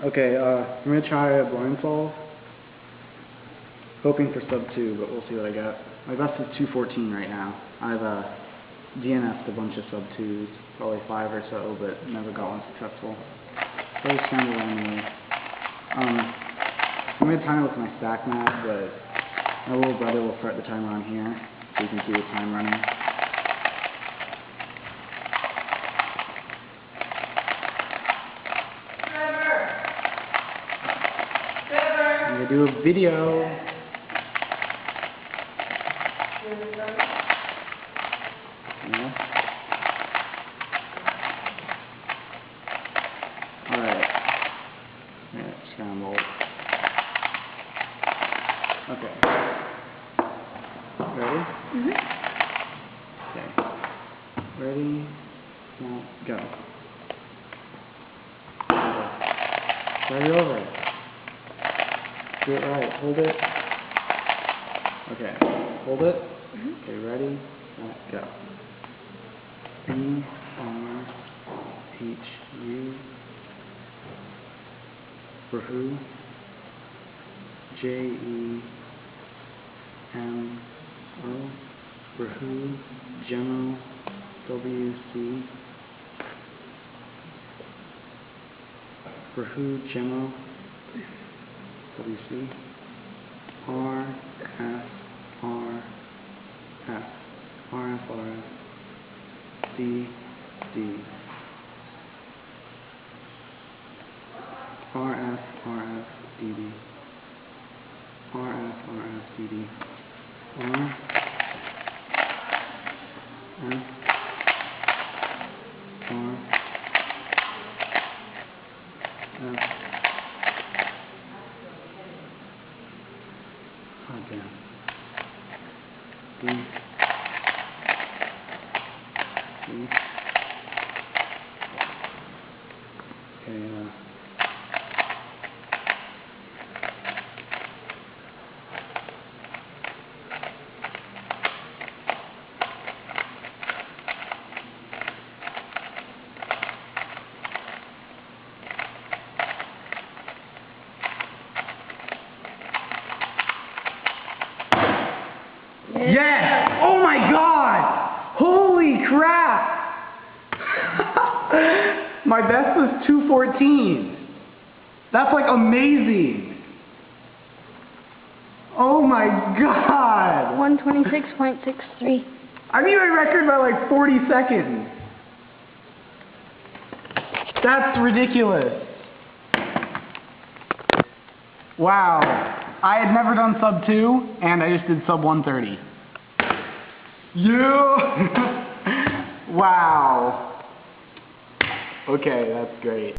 Okay, I'm going to try a Blindsolve. Hoping for sub 2, but we'll see what I get. My best is 214 right now. I've DNF'd a bunch of sub 2s, probably 5 or so, but never got one successful. So I just scramble randomly. I'm going to time it with my stack map, but my little brother will start the timer on here, so you can see the time running. I'm going to do a video. Yeah. Alright. Yeah, scramble. Okay. Ready? Mm-hmm. Okay. Ready? Now, go. Start it over. Do it right. Hold it. Okay. Hold it. Mm-hmm. Okay, ready? Now, go. B-R-H-U for who? J-E-M-O for who? Gemo. W-C for who? Gemo. W-C. R-F. R-F. R-F. R-F. D. D. R-F. R-F. D. D. R-F. R-F. D. D. R. F. R. F. Oh, damn. D. D. Okay, Yes! Oh my god! Holy crap! My best was 214. That's like amazing. Oh my god! 126.63. I beat my record by like 40 seconds. That's ridiculous. Wow. I had never done sub 2, and I just did sub 130. Yeah! Wow. Okay, that's great.